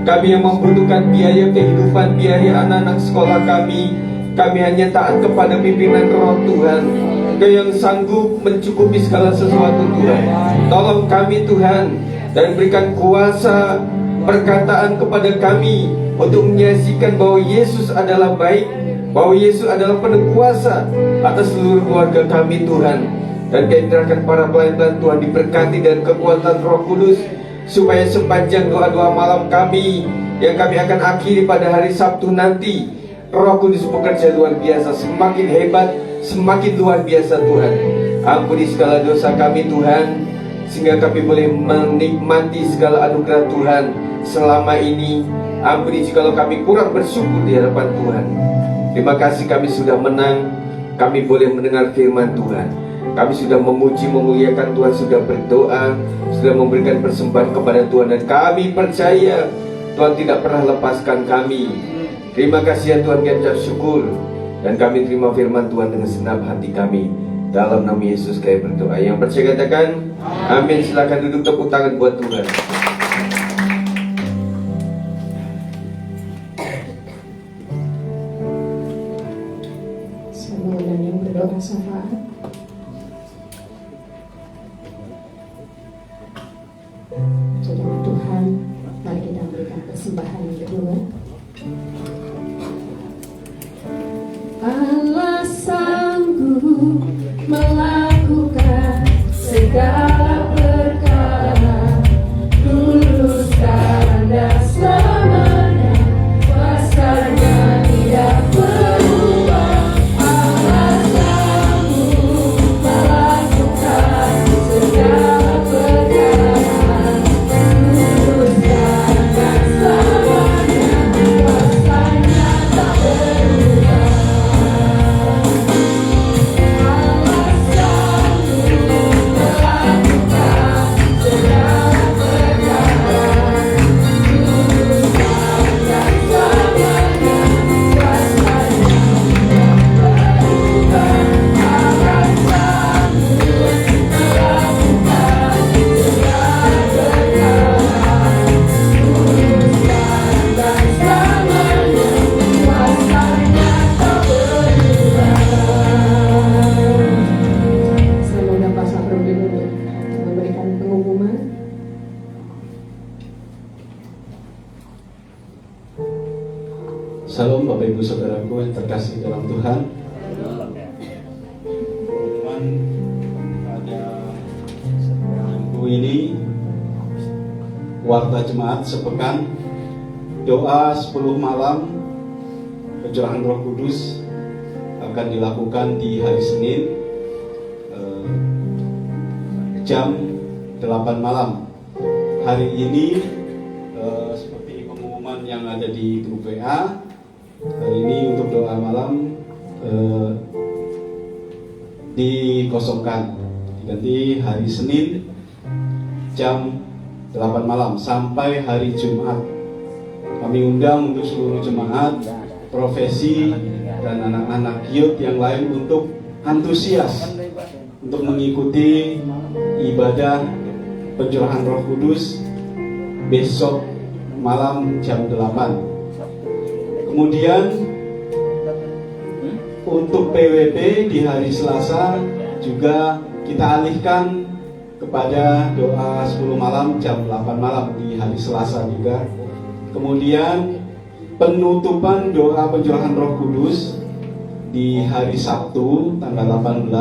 kami yang membutuhkan biaya kehidupan, biaya anak-anak sekolah kami hanya taat kepada pimpinan Roh Tuhan, Kau yang sanggup mencukupi segala sesuatu Tuhan. Tolong kami Tuhan, dan berikan kuasa perkataan kepada kami untuk menyaksikan bahwa Yesus adalah baik, bahwa Yesus adalah penuh kuasa atas seluruh keluarga kami Tuhan. Dan kehendakan para pelayan Tuhan diberkati dan kekuatan Roh Kudus, supaya sepanjang doa-doa malam kami yang kami akan akhiri pada hari Sabtu nanti, Roh Kudus bekerja luar biasa, semakin hebat, semakin luar biasa Tuhan. Ampuni segala dosa kami Tuhan, sehingga kami boleh menikmati segala anugerah Tuhan selama ini. Ampuni jikalau kami kurang bersyukur di hadapan Tuhan. Terima kasih kami sudah menang, kami boleh mendengar firman Tuhan. Kami sudah memuji memuliakan Tuhan, sudah berdoa, sudah memberikan persembahan kepada Tuhan, dan kami percaya Tuhan tidak pernah lepaskan kami. Terima kasih ya Tuhan, kami ucap syukur, dan kami terima firman Tuhan dengan senang hati kami. Dalam nama Yesus kami berdoa. Yang percaya katakan amin. Silakan duduk, tepuk tangan buat Tuhan. Semua dan yang berdoa syafaat. Saudara Tuhan, mari kita berikan persembahan yang kedua. Allah sanggup melakukan segala perkara, dulu sekarang dan selamanya, kuasanya tidak berubah. Allah sanggup melakukan segala perkara, dulu sekarang dan selamanya, kuasanya tak berubah. Semoga Pastor Rudi dulu memberikan pengumuman. Salam Bapak Ibu Saudaraku yang terkasih dalam Tuhan. Pengumuman pada minggu ini, warta jemaat sepekan, doa 10 malam pencurahan Roh Kudus akan dilakukan di hari Senin jam 8 malam. Hari ini seperti pengumuman yang ada di grup WA, hari ini untuk doa malam dikosongkan, diganti hari Senin jam 8 malam sampai hari Jumat. Kami undang untuk seluruh jemaat, profesi, dan anak-anak youth yang lain untuk antusias untuk mengikuti ibadah pencurahan Roh Kudus besok malam jam 8. Kemudian untuk PWP di hari Selasa juga kita alihkan kepada doa 10 malam jam 8 malam di hari Selasa juga. Kemudian penutupan doa pencurahan Roh Kudus di hari Sabtu tanggal 18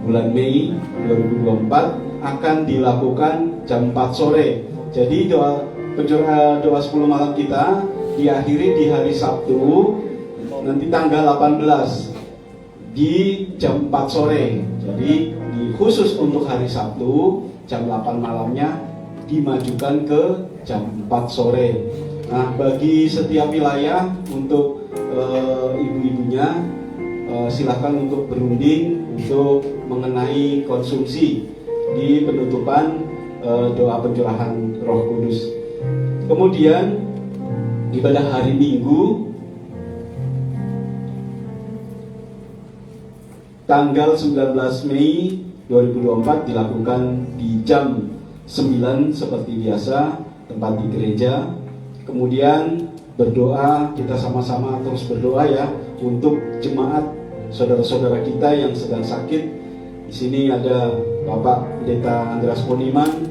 bulan Mei 2024 akan dilakukan jam 4 sore. Jadi doa 10 malam kita diakhiri di hari Sabtu nanti tanggal 18 di jam 4 sore. Jadi khusus untuk hari Sabtu jam 8 malamnya dimajukan ke jam 4 sore. Nah, bagi setiap wilayah untuk ibu-ibunya silakan untuk berunding untuk mengenai konsumsi di penutupan doa pencurahan Roh Kudus. Kemudian ibadah hari Minggu tanggal 19 Mei 2024 dilakukan di jam 9 seperti biasa, tempat di gereja. Kemudian berdoa, kita sama-sama terus berdoa ya untuk jemaat saudara-saudara kita yang sedang sakit. Di sini ada Bapak Pendeta Andreas Poniman,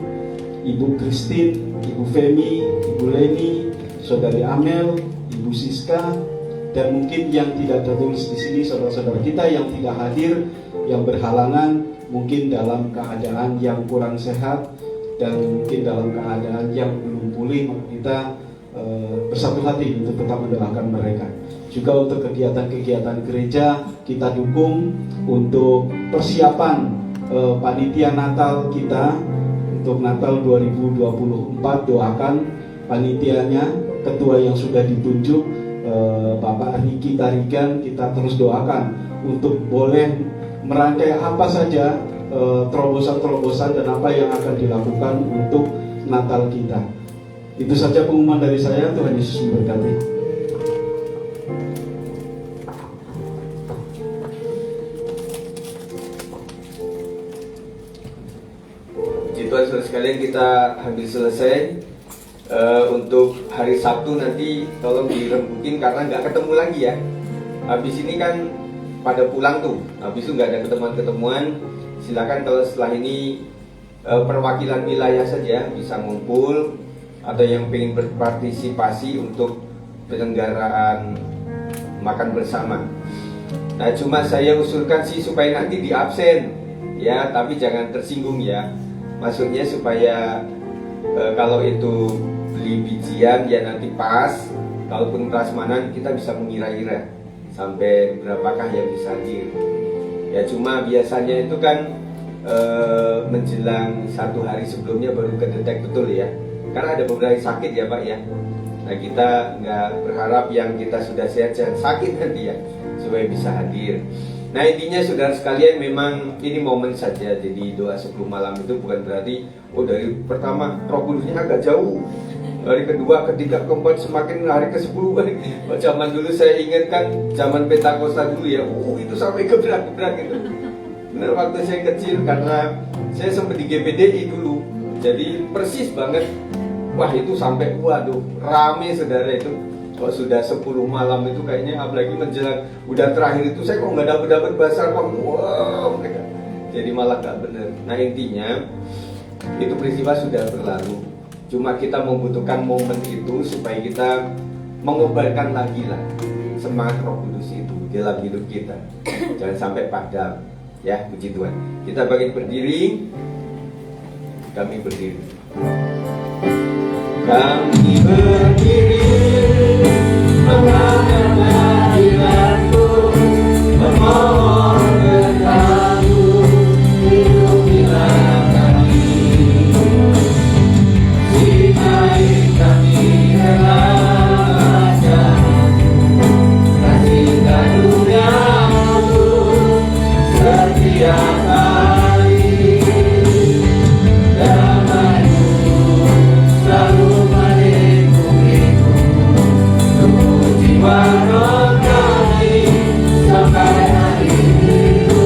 Ibu Christine, Ibu Femi, Ibu Leni, Saudari Amel, Ibu Siska, dan mungkin yang tidak tertulis di sini saudara-saudara kita yang tidak hadir, yang berhalangan, mungkin dalam keadaan yang kurang sehat dan mungkin dalam keadaan yang belum pulih, maka kita bersatu hati untuk tetap mendoakan mereka. juga untuk kegiatan-kegiatan gereja kita dukung, untuk persiapan panitia Natal kita untuk Natal 2024 doakan panitianya, ketua yang sudah ditunjuk Bapak Riki Tarigan, kita terus doakan untuk boleh merangkai apa saja terobosan-terobosan dan apa yang akan dilakukan untuk Natal kita. Itu saja pengumuman dari saya. Tuhan Yesus memberkati. Tuhan, saudara sekalian, kita hampir selesai. Untuk hari Sabtu nanti tolong dirembukin karena nggak ketemu lagi ya. Habis ini kan pada pulang tuh, habis itu nggak ada ketemuan-ketemuan. Silakan kalau setelah ini perwakilan wilayah saja bisa ngumpul, atau yang ingin berpartisipasi untuk penyelenggaraan makan bersama. Nah, cuma saya usulkan sih supaya nanti di absen ya, tapi jangan tersinggung ya. Maksudnya supaya kalau itu beli bijian ya nanti pas, kalaupun prasmanan kita bisa mengira-ira sampai berapakah yang bisa hadir. Ya cuma biasanya itu kan menjelang 1 hari sebelumnya baru kedetek betul ya. Karena ada beberapa yang sakit ya Pak ya. Nah kita nggak berharap yang kita sudah sehat jangan sakit nanti ya, supaya bisa hadir. Nah intinya saudara sekalian, memang ini momen saja. Jadi doa sebelum malam itu bukan berarti dari pertama Roh Kudusnya agak jauh, hari kedua, ketiga, keempat, semakin hari ke-10. Zaman dulu saya ingat kan, zaman Pentakosta dulu ya, itu sampai gebrak-gebrak gitu. Benar, waktu saya kecil, karena saya sempat di GPDI dulu, jadi persis banget. Wah itu sampai, waduh, rame saudara itu. Kalau sudah 10 malam itu kayaknya, apalagi menjelang udah terakhir itu, saya kok nggak dapet bahasa Arab. Wow, mereka jadi malah nggak bener. Nah intinya itu peristiwa sudah berlalu. Cuma kita membutuhkan momen itu supaya kita mengobarkan lagi lah semangat Roh Kudus itu dalam hidup kita. Jangan sampai padam. Ya, puji Tuhan. Kita bangkit berdiri. Kami berdiri. Kami berdiri menghadap hadirat-Mu, memohon berkat-Mu, hidupilah kami. Sipai kami dalam ajaran-Mu, kasih karunia-Mu setiap hari. Damai-Mu selalu melingkupiku, tunggu jiwa roh kami sampai hari itu.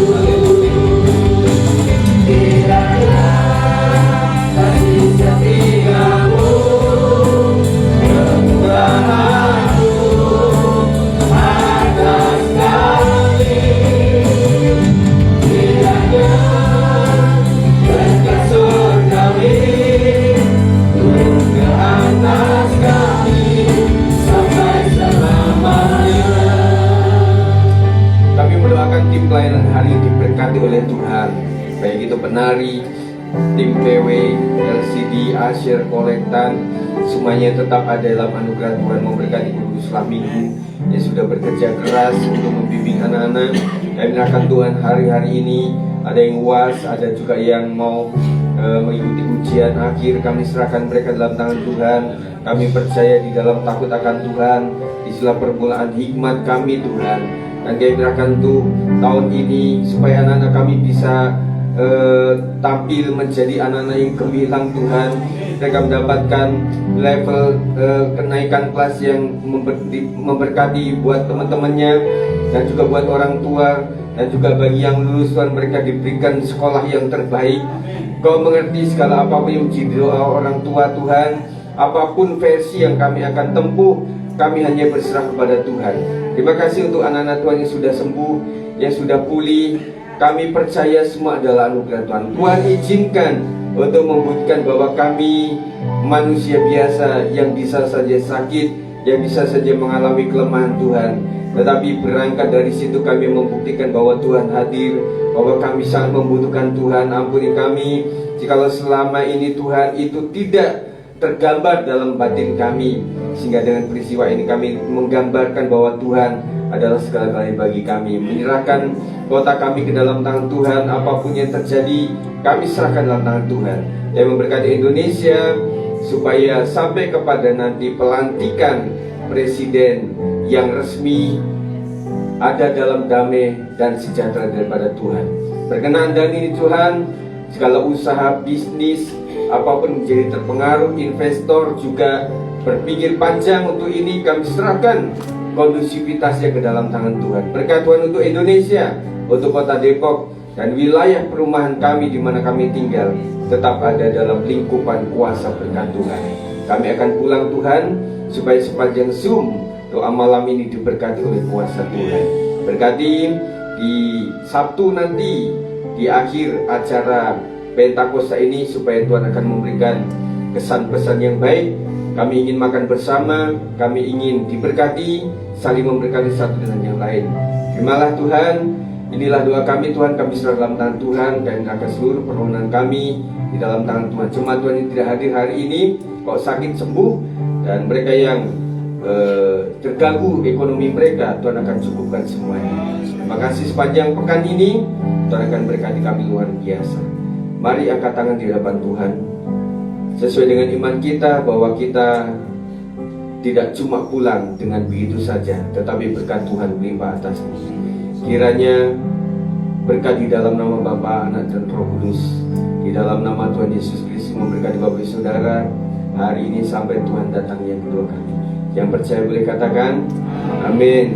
Kiranya kasih setia-Mu, kemurahan-Mu atas kami. Kiranya berkat surgawi turun ke atas kami sampai selamanya. Kami mendoakan tim pelayanan hari ini diberkati oleh Tuhan, baik itu penari, tim PW, LCD, Asyir, Kolektan, semuanya tetap ada dalam anugerah Tuhan, memberkati guru setelah minggu yang sudah bekerja keras untuk membimbing anak-anak. Kami menyerahkan Tuhan hari-hari ini, ada yang UAS, ada juga yang mau mengikuti ujian akhir. Kami serahkan mereka dalam tangan Tuhan. Kami percaya di dalam takut akan Tuhan, itulah permulaan hikmat kami Tuhan. Dan kami menyerahkan tuh tahun ini supaya anak-anak kami bisa tampil menjadi anak-anak yang gemilang Tuhan. Mereka mendapatkan level kenaikan kelas yang memberkati buat teman-temannya dan juga buat orang tua, dan juga bagi yang lulus Tuhan, mereka diberikan sekolah yang terbaik. Kau mengerti segala apapun yang menjadi doa orang tua Tuhan. Apapun versi yang kami akan tempuh, kami hanya berserah kepada Tuhan. Terima kasih untuk anak-anak Tuhan yang sudah sembuh, yang sudah pulih. Kami percaya semua adalah anugerah Tuhan. Tuhan izinkan untuk membuktikan bahwa kami manusia biasa yang bisa saja sakit, yang bisa saja mengalami kelemahan Tuhan. Tetapi berangkat dari situ kami membuktikan bahwa Tuhan hadir, bahwa kami sangat membutuhkan Tuhan. Ampuni kami jikalau selama ini Tuhan itu tidak tergambar dalam batin kami, sehingga dengan peristiwa ini kami menggambarkan bahwa Tuhan adalah segala-galanya bagi kami. Menyerahkan kota kami ke dalam tangan Tuhan. Apapun yang terjadi, kami serahkan dalam tangan Tuhan. Yang memberkati Indonesia supaya sampai kepada nanti pelantikan presiden yang resmi ada dalam damai dan sejahtera daripada Tuhan. Berkenaan dan ini Tuhan, segala usaha bisnis apapun menjadi terpengaruh, investor juga berpikir panjang untuk ini, kami serahkan kondusivitasnya ke dalam tangan Tuhan. Berkat Tuhan untuk Indonesia, untuk kota Depok dan wilayah perumahan kami di mana kami tinggal tetap ada dalam lingkupan kuasa berkat Tuhan. Kami akan pulang Tuhan supaya sepanjang Zoom doa malam ini diberkati oleh kuasa Tuhan. Berkati di Sabtu nanti di akhir acara Pentakosta ini supaya Tuhan akan memberikan kesan pesan yang baik. Kami ingin makan bersama, kami ingin diberkati, saling memberkati satu dengan yang lain. Terimalah Tuhan, inilah doa kami Tuhan, kami serah dalam tangan Tuhan dan akan seluruh permohonan kami di dalam tangan Tuhan. Cuma Tuhan yang tidak hadir hari ini, kok sakit sembuh, dan mereka yang terganggu ekonomi mereka, Tuhan akan cukupkan semuanya. Terima kasih sepanjang pekan ini, Tuhan akan berkati kami luar biasa. Mari angkat tangan di hadapan Tuhan, sesuai dengan iman kita bahwa kita tidak cuma pulang dengan begitu saja, tetapi berkat Tuhan melimpah atasmu. Kiranya berkat di dalam nama Bapa, Anak dan Roh Kudus, di dalam nama Tuhan Yesus Kristus memberkati Bapak Ibu Saudara hari ini sampai Tuhan datang yang kedua kali. Yang percaya boleh katakan amin.